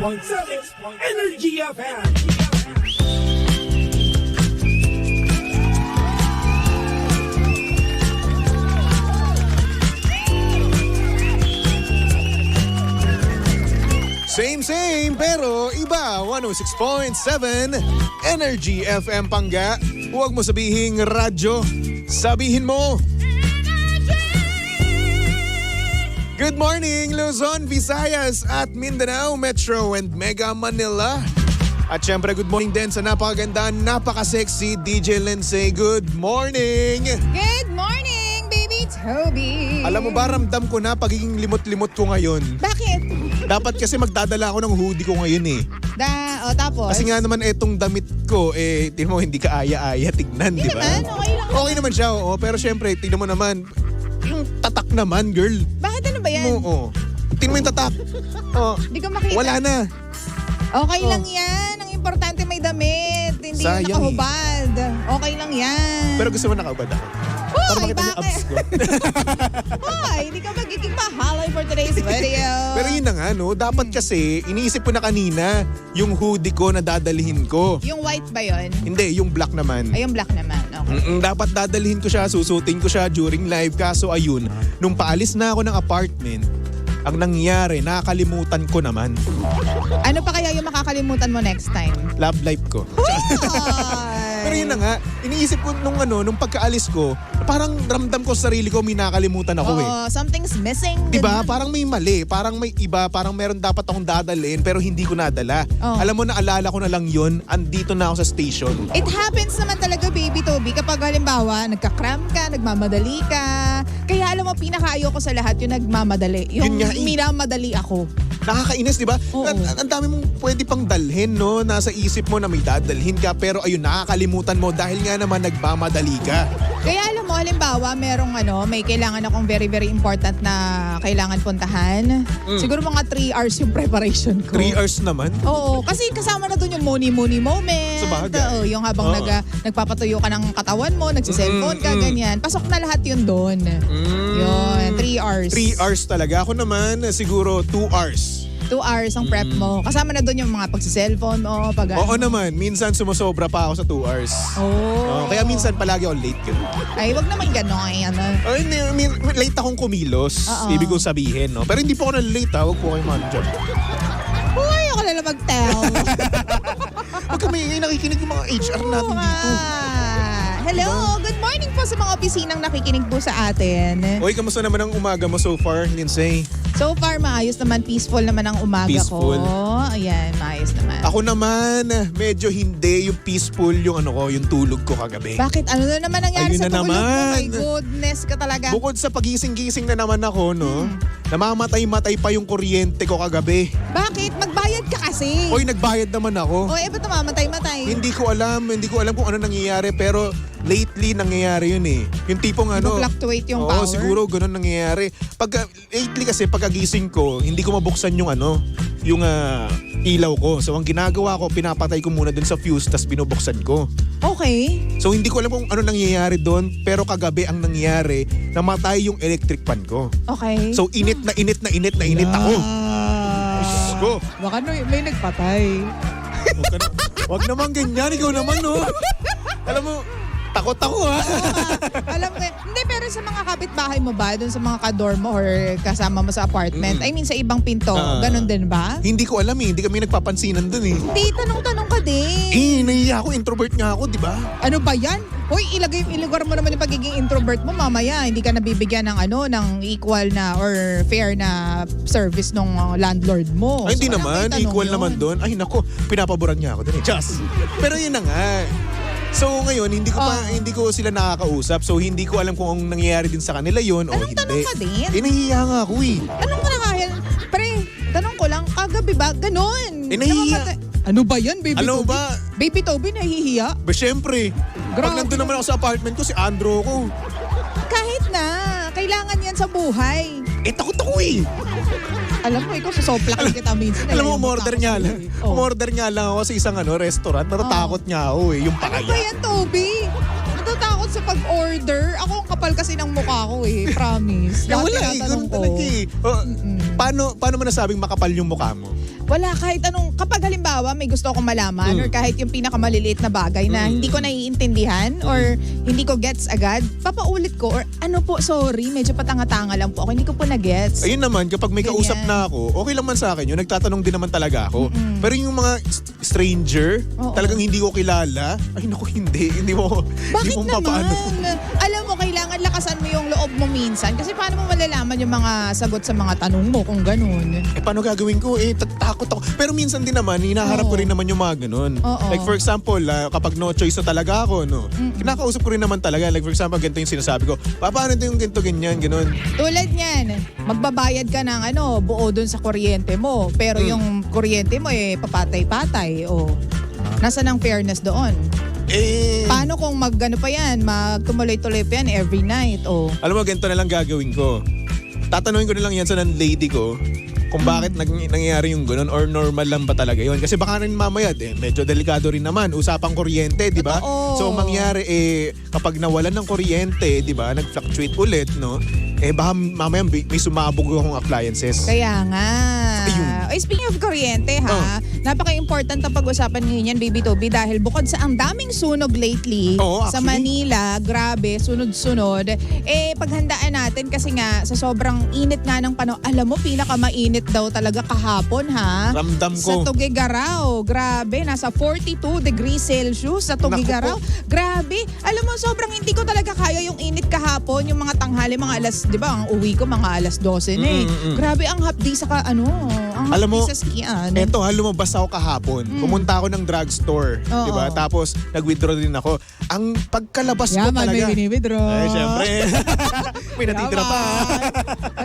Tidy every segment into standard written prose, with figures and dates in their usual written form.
Energy FM. Same pero iba. 106.7 Energy FM Pangga. Huwag mo sabihing radyo, sabihin mo. Good morning Luzon, Visayas at Mindanao, Metro and Mega Manila. At syempre good morning din sa napakaganda, napaka-sexy DJ Lindsay. Good morning! Good morning, baby Toby! Alam mo ba, ramdam ko na pagiging limot-limot ko ngayon. Bakit? Dapat kasi magdadala ako ng hoodie ko ngayon eh. Tapos? Kasi nga naman etong damit ko, tingnan mo hindi ka aya-aya tignan, di ba? Naman, okay lang. Okay naman siya, oo. Pero syempre, tingnan mo naman, yung tatak naman, girl. Bakit ano ba yan? Oo. Tingnan mo yung tatak. Oh, Hindi ko makita. wala na. Okay lang yan. Ang importante may damit. Hindi Sayang yung nakahubad. Okay lang yan. Pero gusto mo nakaubad ako. Para Hoy, makita niyo yung abs bakit? ko. Hoy, hindi ka magiging mahalay for today's video. Pero yun na nga, no? Dapat kasi, iniisip ko na kanina, yung hoodie ko na dadalhin ko. Yung white ba yun? Hindi, yung black naman. Ay, yung black naman. Okay. Dapat dadalhin ko siya, susutin ko siya during live. Kaso ayun, nung paalis na ako ng apartment, ang nangyari, nakakalimutan ko naman. Ano pa kaya yung makakalimutan mo next time? Love life ko. Pero yun na nga, iniisip ko nung pagkaalis ko, parang ramdam ko sa sarili ko, may nakalimutan ako eh. Oo, something's missing. Diba? Parang may mali, parang may iba, parang meron dapat akong dadalhin pero hindi ko nadala. Oh. Alam mo, naalala ko na lang yun, andito na ako sa station. It happens naman talaga, baby Toby, kapag halimbawa, nagka-cramp ka, nagmamadali ka. Kaya alam mo, pinakaayo ko sa lahat yung nagmamadali. Yung Yun nga eh. minamadali ako. Nakakainis, di ba? Oo. Ang dami mong pwede pang dalhin, no? Nasa isip mo na may dadalhin ka, pero ayun, nakakalimutan mo dahil nga naman nagmamadali ka. Kaya alam mo, halimbawa, may kailangan akong very, very important na kailangan puntahan. Siguro mga 3 hours yung preparation ko. 3 hours naman. Oo, kasi kasama na doon yung money moment. Sabagay. Oo, yung habang Oo. nagpapatuyo ka ng katawan mo, nagsiselfone ka, ganyan. Pasok na lahat yun doon. Yun, 3 hours. 3 hours talaga. Ako naman, siguro 2 hours. 2 hours ang prep mo. Kasama na doon yung mga pagsiselfone mo, Oo naman, minsan sumusobra pa ako sa 2 hours. Oh. Kaya minsan palagi ako late. Ay, wag naman gano'n. Oh, hindi, late akong kumilos. Oo. Ibig kong sabihin, no? Pero hindi po ako na-late, ha? Huwag po kayo man-jump. Uy, ako na lang mag-tell. Huwag kami nakikinig yung mga HR natin dito. Hello, good morning po sa mga opisinang nakikinig po sa atin. Oy, kamusta naman ang umaga mo so far, Lindsay? So far, maayos naman. Peaceful naman ang umaga Peaceful. ko. Ayan, maayos naman. Ako naman, medyo hindi yung peaceful yung yung tulog ko kagabi. Bakit? Ano na naman nangyari Ayun sa na tulog mo? naman. My goodness ka talaga. Bukod sa pagising-gising na naman ako, no? Namamatay-matay pa yung kuryente ko kagabi. Bakit? Magbayad ka kasi. Oy, nagbayad naman ako. O, ba't namamatay-matay? Hindi ko alam kung ano nangyayari pero lately nangyayari yun eh. Yung tipong Fluctuate yung Oo, power? siguro ganun nangyayari. Lately kasi pagkagising ko, hindi ko mabuksan yung yung ilaw ko. So ang ginagawa ko, pinapatay ko muna dun sa fuse tas binubuksan ko. Okay. So hindi ko alam kung ano nangyayari doon pero kagabi ang nangyari, namatay yung electric fan ko. Okay. So init na init ako. Diyos ko. Baka may nagpatay. Wag naman ganyan, ikaw naman no. Alam mo, takot ako ha. Alam ko, hindi, pero sa mga kapitbahay mo ba, dun sa mga kadorm mo or kasama mo sa apartment, I mean sa ibang pinto, ganun din ba? Hindi ko alam eh, hindi kami nagpapansinan doon eh. Hindi, tanong-tanong ka din. Nahiya ako, introvert nga ako, di ba? Ano ba yan? Hoy, ilugar mo naman yung pagiging introvert mo, mamaya hindi ka nabibigyan ng ng equal na or fair na service ng landlord mo. Ay, hindi So, naman, walang may equal tanong naman yun. doon. Ay nako, pinapaboran niya ako doon eh. Just. Pero yun na nga. So ngayon, hindi ko sila nakakausap. So hindi ko alam kung anong nangyayari din sa kanila yon o hindi. Tanong ka din? Nahihiya nga ako eh. Tanong ko na kaya. Pre, tanong ko lang, kagabi ba? Ganon. Nahihiya. Ano ba yan, baby Alam mo Toby? ba? Baby Toby, nahihiya? Ba syempre, pag Grabe nandun naman ako sa apartment ko, si Andro ko. Kahit na, kailangan yan sa buhay. Takot ako eh. Alam mo, ikaw susoplak kita minsan. Alam mo, Nailimot umorder ako nga sa'yo lang. eh. Oh. Umorder nga lang ako sa isang restaurant. Natatakot nga ako eh, yung Ano ba pakaya. yan, Toby? Natatakot sa pag-order. Ako ang kapal kasi ng mukha ko eh. Promise. Lahat Wala eh, tinatanong ganun ko. talaga eh. Paano mo nasabing makapal yung mukha mo? wala kahit anong, kapag halimbawa may gusto akong malaman or kahit yung pinakamaliliit na bagay na hindi ko naiintindihan or hindi ko gets agad, papaulit ko or ano po, sorry, medyo patanga-tanga lang po ako, hindi ko po na-gets. Ayun naman, kapag may Ganyan. kausap na ako, okay lang man sa akin yun, nagtatanong din naman talaga ako. Pero yung mga stranger, Oo. talagang hindi ko kilala, ay naku, hindi mo, hindi Bakit mo naman? papaano. Alam mo, kailangan lakasan mo yung loob mo minsan kasi paano mo malalaman yung mga sagot sa mga tanong mo kung ganun. Paano gagawin ko? Takot ako. Pero minsan din naman, hinaharap ko rin naman yung mga ganun. Oo. Like for example, kapag no choice na talaga ako, no, kinakausap ko rin naman talaga. Like for example, ganito yung sinasabi ko, paano ito yung ganito, ganyan, ganun. Tulad niyan, magbabayad ka ng buo dun sa kuryente mo pero yung kuryente mo papatay-patay. Nasaan ang fairness doon? Paano kung pa yan, magtumuloy-tuloy pa yan every night? Alam mo, ganito na lang gagawin ko. Tatanungin ko na lang yan sa lady ko kung bakit nangyayari yung ganun or normal lang ba talaga yun. Kasi baka rin mamaya, medyo delikado rin naman. Usapang kuryente, di ba? Totoo. So, ang mangyari, kapag nawalan ng kuryente, di ba, nag-fluctuate ulit, no? Baka mamaya may sumabog akong appliances. Kaya nga. Ayun. Speaking of kuryente napaka-important ang pag-usapan ngayon yan, Baby Toby, dahil bukod sa ang daming sunog lately sa actually. Manila, grabe, sunod-sunod, paghandaan natin kasi nga sa sobrang init nga ng panahon, alam mo, pinakamainit daw talaga kahapon Ramdam sa ko. Tuguegarao. Grabe, nasa 42 degrees Celsius sa Tuguegarao. Grabe, alam mo, sobrang hindi ko talaga kaya yung init kahapon, yung mga tanghali, mga alas, di ba, ang uwi ko mga alas 12 na Grabe, ang hapdi sa ang Alam mo, hapdi sa skian. Eto, lumabas ako kahapon. Pumunta ako ng drugstore, Oo. 'di ba? Tapos nag-withdraw din ako. Ang pagkalabas ko Yaman, talaga. may binibidro. Ay, syempre. May natitira pa.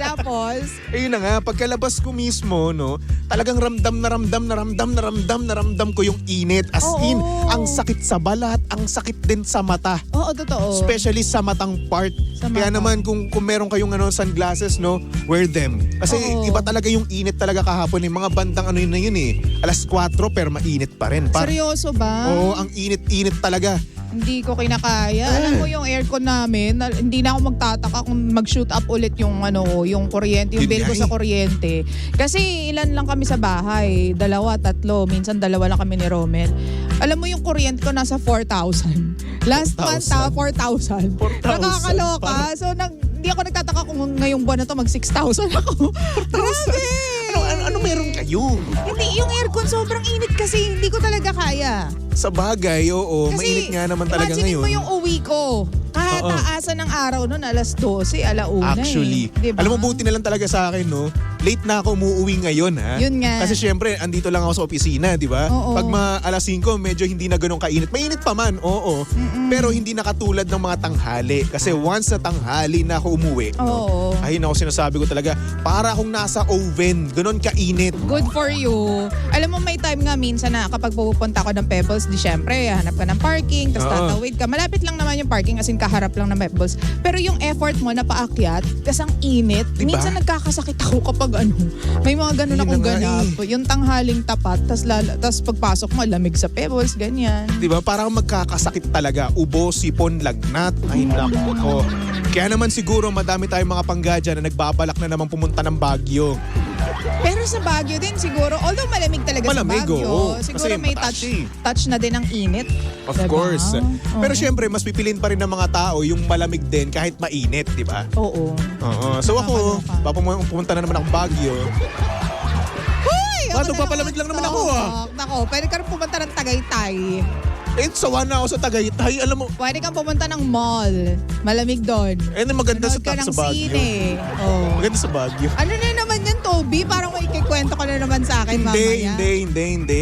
Tapos, Ayun na nga, pagkalabas ko mismo, no, talagang ramdam ko yung init. As Oo. in, ang sakit sa balat, ang sakit din sa mata. oo, totoo. Especially sa matang part. Sa Kaya mata. naman kung meron kayong sunglasses, no, wear them. Kasi Oo. iba talaga yung init talaga kahapon. Yung mga bandang yun na yun Alas 4 pero mainit pa rin. Seryoso ba? Oo, ang init-init talaga. Hindi ko kinakaya. Alam mo yung aircon namin, hindi na ako magtataka kung mag-shoot up ulit yung yung kuryente, yung Yun bill ko nga sa kuryente. Kasi ilan lang kami sa bahay, 2, 3, minsan 2 lang kami ni Romel. Alam mo yung kuryente ko nasa 4,000. Last month 4,000. 4,000. Nakakaloka. So hindi ako nagtataka kung ngayong buwan na to mag 6,000 ako. Grabe! Ano meron kayo? Hindi, yung aircon sobrang init kasi hindi ko talaga kaya. Sa bagay, oo. Mainit nga naman talaga imagine ngayon. mo yung uwi ko. Kataasan ng araw nun, alas 12, alauna Actually. Diba? Alam mo, buti na lang talaga sa akin, no? Late na ako umuuwi ngayon, ha? Yun nga. Kasi syempre, andito lang ako sa opisina, di ba? Oo. Pag alas 5, medyo hindi na ganun kainit. Mainit pa man, oo. Pero hindi na katulad ng mga tanghali. Kasi once sa tanghali na ako umuwi, Oo. ay nako, sinasabi ko talaga, para akong nasa oven. Ganun kainit. Good for you. Alam mo, may time nga minsan na kapag pupunta ako ng Pebbles, di syempre, hanap ka ng parking, tapos Oo. tatawid ka. Malapit lang naman yung parking, as in kaharap lang ng Pebbles. Pero yung effort mo na paakyat, kasi ang init, Diba? minsan nagkakasakit ako kapag may mga ganun Ayun akong na nga ganap. Yung tanghaling tapat, tas pagpasok mo, lamig sa Pebbles, ganyan. Di ba? Parang magkakasakit talaga. Ubo, sipon, lagnat. Ay, nako. Kaya naman siguro madami tayong mga panggadya na nagbabalak na naman pumunta ng Baguio. Pero sa Baguio din siguro, although malamig talaga Malamig, sa Baguio, oo. siguro Kasi may mataas siya touch na din ng init. Of Diba? course. Pero Oo. syempre, mas pipiliin pa rin ng mga tao yung malamig din kahit mainit, di ba? Oo. Oo. So ako, pumunta na naman akong Baguio. Hoy! Ba't nagpapalamig lang naman ako, Nako, pwede ka rin pumunta ng Tagaytay. Sawa na ako sa Tagaytay. Alam mo, Pwede kang pumunta ng mall. Malamig doon. maganda Manood ka ng sa Baguio. sine. Oh. Maganda sa Baguio. Ano na naman yan, Toby? Parang may ikikwento ka na naman sa akin mamaya. Hindi.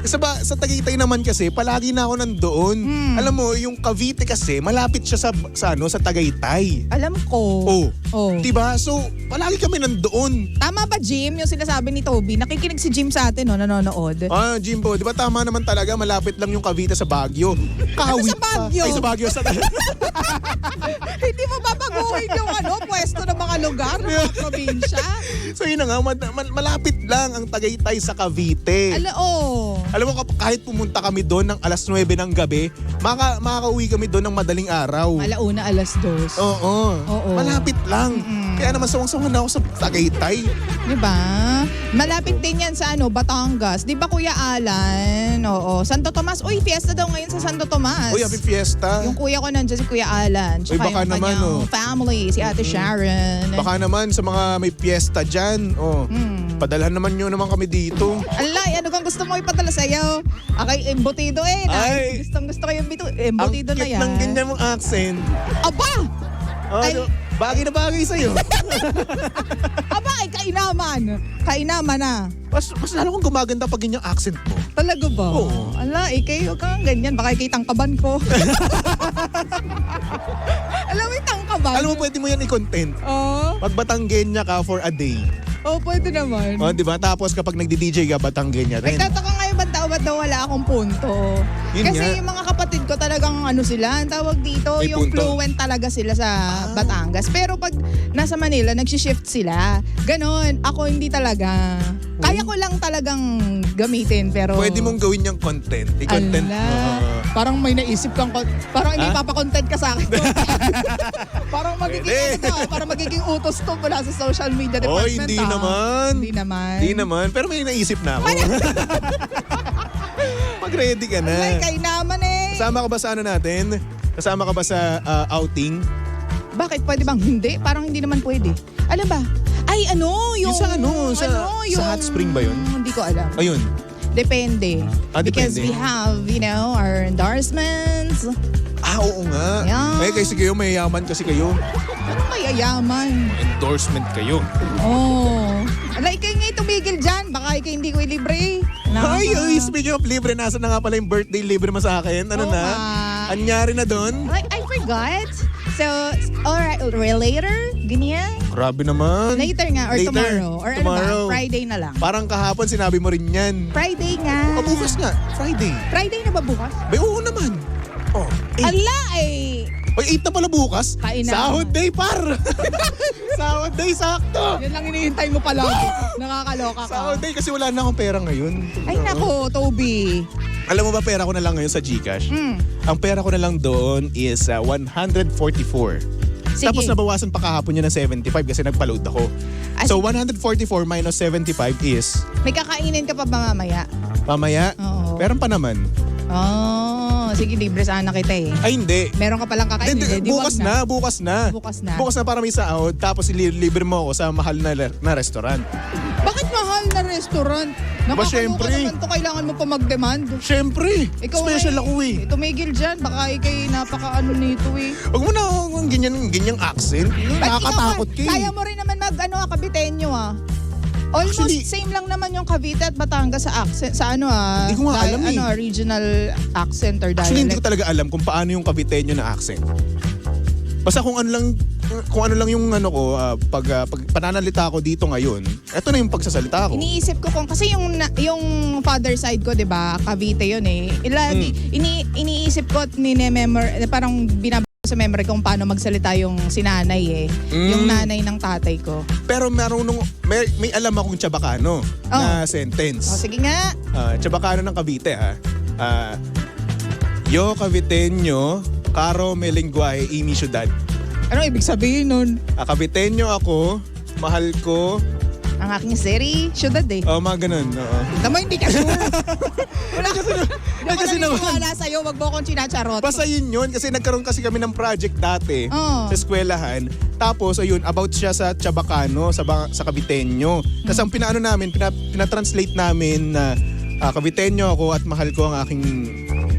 Sa Tagaytay naman kasi, palagi na ako nandoon. Alam mo, yung Cavite kasi, malapit siya sa Tagaytay. Alam ko. Oh. Diba? So, palagi kami nandoon. Tama ba, Jim, yung sinasabi ni Toby? Nakikinig si Jim sa atin, no? Nanonood. Jimbo, di ba tama naman talaga, malapit lang yung Cavite sa Baguio. Kahawit sa Baguio? Ay, sa Baguio. Hindi mo babaguhin yung pwesto ng mga mga lugar, mga probinsya. So yun na nga, malapit lang ang Tagaytay sa Cavite. Alam mo, kahit pumunta kami doon ng alas 9 ng gabi, makakauwi kami doon ng madaling araw. Alauna, alas 2. Oo. Malapit lang. Mm-mm. Kaya naman sawang-sawa na ako sa Tagaytay. Diba? Malapit din yan sa Batangas. Di ba Kuya Alan? Oo. Santo Tomas. Uy, fiesta daw ngayon sa Santo Tomas. Uy, happy fiesta. Yung kuya ko nandiyan si Kuya Alan. Tsaka Uy, baka yung naman, kanyang family, si Ate Sharon. Baka naman sa mga may fiesta dyan. Padalhan naman nyo naman kami dito. Alay, ano kang gusto mo ipadala sa'yo? Akay, embutido eh. Ay. Gusto ko yung embutido Ang na cute yan. ng ganyan mong accent. Aba! Ay. Bagay na bagay sa'yo. Aba, ay kainaman. Kainaman na. Mas lalo kong gumaganda pag ganyang accent mo. Talaga ba? Oo. Ala, huwag kang ganyan. Baka ikay tangkaban ko. Alam mo yung tangkaban? Alam mo, pwede mo yan i-content. Oo. Pag Batanggenya ka for a day. Oh, pwede naman. O, di ba? Tapos kapag nagdi-DJ ka, Batanggenya rin. Nagtataka nga yung ba't daw wala akong punto. Yun Kasi nga. yung mga kapatid ko talagang sila, ang tawag dito, May yung punto. fluent talaga sila sa Batangas. Pero pag nasa Manila, nagsishift sila. Ganon. Ako hindi talaga. Kaya ko lang talagang gamitin, pero... Pwede mong gawin yung content. I-content mo. Ala, parang may naisip kang... Parang hindi papakontent ka sa akin. Parang magiging, parang magiging utos to mula sa social media Oh, department. hindi naman. Hindi naman. Hindi naman. Pero may naisip na ako. Mag-ready ka na. Ay, kay naman eh. Kasama ka ba sa natin? Kasama ka ba sa outing? Bakit? Pwede bang hindi? Parang hindi naman pwede. Alam ba? Ay, yung... Sa hot spring ba yun? Hindi ko alam. Ayun. Depende. depende. Because we have, our endorsements. Oo nga. Yeah. Kasi kayo, mayayaman kasi kayo. Ano mayayaman? Endorsement kayo. Oh. Ala, ikay nga tumigil dyan. Baka ikay hindi ko ilibre. Ay, speaking of libre, nasa na nga pala yung birthday libre mo sa akin. Ano Oh, na? Anyari na doon? I forgot. So, alright, later? Ganyan? Grabe naman. Later nga, or Later. tomorrow. Or Tomorrow. ano ba? Friday na lang. Parang kahapon sinabi mo rin yan. Friday nga. O bukas nga, Friday. Friday na ba bukas? Bay, oo naman. Oh, 8. Ala, eh. Oy, 8 na pala bukas. Kain na. Sahod day, par. Sahod day, sakto. Yan lang hinihintay mo pala. Nakakaloka ka. Sahod day kasi wala na akong pera ngayon. Ay nako, Toby. Alam mo ba, pera ko na lang ngayon sa GCash? Mm. Ang pera ko na lang doon is 144. Sige. Tapos nabawasan pa kahapon yun ng 75 kasi nagpa-load ako. So 144 minus 75 is May kakainin ka pa ba mamaya? mamaya. Oo. Meron pa naman. Oh, sige, libre sana kita eh. Ay hindi. Meron ka palang kakainin. Hindi, Di bukas wag na, bukas na. Bukas na. Bukas na para may sahod. Tapos libre mo ako sa mahal na restaurant. Bakit mahal na restaurant? Nakakaloka syempre. naman to, kailangan mo pa mag-demand. Siyempre, special eh, ako eh. Tumigil dyan, baka ikay napaka nito eh. Huwag mo na akong ganyang accent. Nakakatakot ka eh. Kaya mo rin naman Caviteño ah. Almost Actually, same lang naman yung Cavite at Batangas sa accent, sa Hindi ko nga alam eh. regional accent or dialect. Actually, hindi ko talaga alam kung paano yung Caviteño na accent. Basta kung ano lang yung pag pananalita ko dito ngayon, eto na yung pagsasalita ko. Iniisip ko kasi yung father side ko, 'di ba? Cavite 'yun eh. Iniisip ko at parang sa memory kung paano magsalita yung sinanay eh. Yung nanay ng tatay ko. Pero may alam akong Chabacano na O sentence. sige nga. Chabacano ng Cavite ha. Yo Caviteño, caro me lenguaje y mi ciudad. Ano ibig sabihin nun? Caviteño ako, mahal ko. Ang aking seri, syudad eh. Mga ganun. Oo. Tama, hindi ka sure. Wala kasi naman. Wala sa'yo, wag mo akong sinacharot. Basta yun kasi nagkaroon kasi kami ng project dati Oo. sa eskwelahan. Tapos ayun, about siya sa Chabacano, sa Caviteño. Tapos ang pinaano namin, pinatranslate namin na Caviteño ako at mahal ko ang aking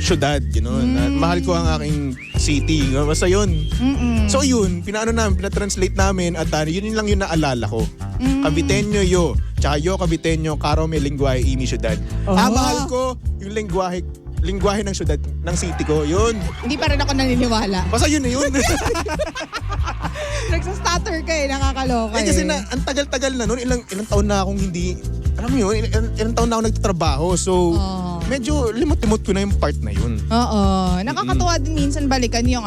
syudad, gano'n. At mahal ko ang aking city. Basta yun. So yun, pinatranslate namin at yun lang yung naalala ko. Caviteño yo. Tsaka yo Caviteño, caro me lenguaje y mi ciudad. Oh. Mahal ko yung lengguwahe ng syudad, ng city ko. Yun. Hindi pa rin ako naniniwala. Basta yun na yun. Nagsastutter ka eh, nakakaloka eh. Kasi ang tagal-tagal na nun, ilang taon na akong hindi, alam mo yun, ilang taon na ako nagtatrabaho. So, medyo limot-limot ko na yung part na yun. Oo. Nakakatuwa din minsan balikan yung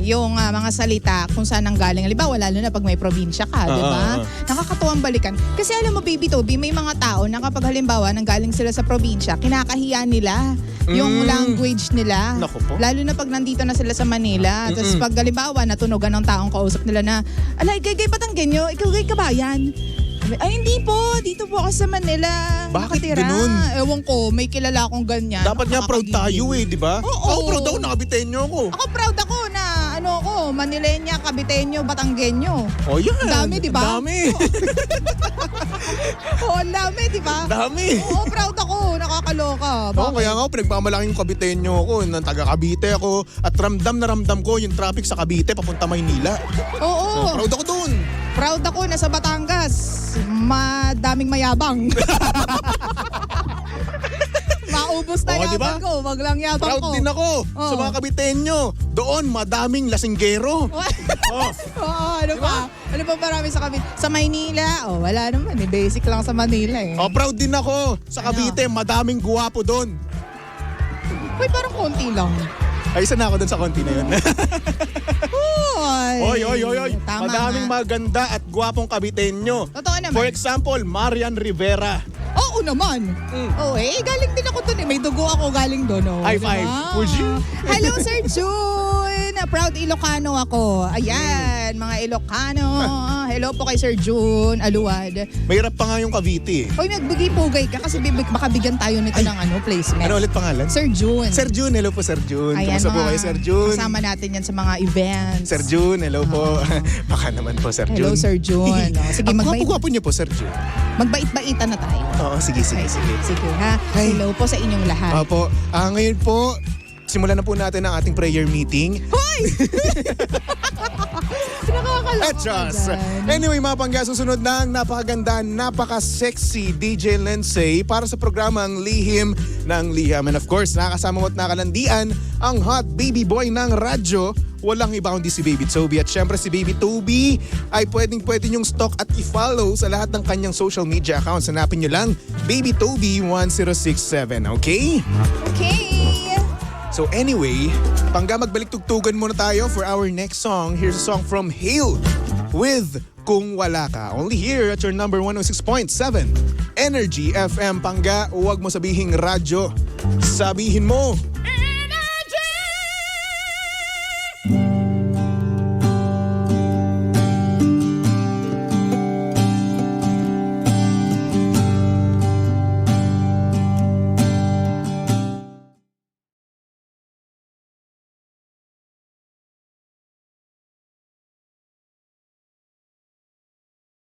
yung mga salita kung saan ang galing. Halimbawa, lalo na pag may probinsya ka, di ba? Nakakatuwang balikan. Kasi alam mo, Baby Toby, may mga tao na kapag halimbawa nanggaling sila sa probinsya, kinakahiya nila yung language nila. Naku po. Lalo na pag nandito na sila sa Manila. Tapos pag halimbawa, natunugan ng taong kausap nila na, alay, gay Batanggenyo, ikaw gay Kabayan. Ay, hindi po. Dito po ako sa Manila. Bakit nakatira. ganun? Ewan ko, may kilala akong ganyan. Dapat nga proud tayo di ba? Oo. Ako proud ako, nakabitenyo ako. Ako proud ako na Manilenya, Caviteño, Batanggenyo. Oh, yan. Dami, di ba? Dami. Oo, ang dami, di ba? Dami. Oo, proud ako. Nakakaloka. Oo, kaya nga ako, pinagmamalaking Caviteño ako, ng taga Cavite ako, at ramdam na ramdam ko yung traffic sa Cavite papunta Maynila. Oo. Proud ako dun. Proud ako na sa Batangas. Madaming mayabang. Maubos na Oo, yabang diba? ko. Wag lang yabang Proud ko. din ako sa Oo. mga Caviteño. Doon, madaming lasinggero. Oh. Oo, ano pa? Ano pa marami sa Cavite? Sa Maynila, wala naman. Basic lang sa Manila eh. Oh, proud din ako sa Cavite, madaming guwapo doon. Uy, parang konti lang. Ay, isa na ako doon sa konti na yun. Oy. Oy. Tama Madaming nga. maganda at gwapong Caviteño. Totoo naman. For example, Marian Rivera. Oo naman. Oo galing din ako dun eh. May dugo ako galing dun. High five. Would you? Hello, Sir June. Proud Ilocano ako. Ayan, mga Ilocano. Hello po kay Sir June Aluwad. Mahirap pa nga yung Cavite. Hoy, magbigay-pugay ka kasi baka bigyan tayo nito ng placement. Ano ulit pangalan? Sir June. Sir June, hello po Sir June. Kumusta po kayo Sir June? Kasama natin yan sa mga events. Sir June, hello po. Baka naman po Sir June. Hello, Sir June. Sige, Ang magbait. gwapo-gwapo niyo po Sir June. Magbait-baitan na tayo. Oo, sige. Sige ha. Hi. Hello po sa inyong lahat. Opo. Ngayon po, simulan na po natin ang ating prayer meeting. Hoy! Nakakaloka Etras! dyan. Anyway, mga pangga, susunod ng napakaganda, napaka-sexy DJ Lindsay para sa programang Lihim ng Liham. And of course, nakakasama mo at nakalandian ang hot baby boy ng radyo. Walang iba kundi si Baby Toby. At syempre si Baby Toby ay pwede nyong stalk at i-follow sa lahat ng kanyang social media accounts. Hanapin nyo lang Baby Toby 1067, okay? Okay. So anyway, pangga magbalik tugtugan muna tayo for our next song. Here's a song from Hale with Kung Wala Ka. Only here at your number 106.7 Energy FM. Pangga, huwag mo sabihing radyo. Sabihin mo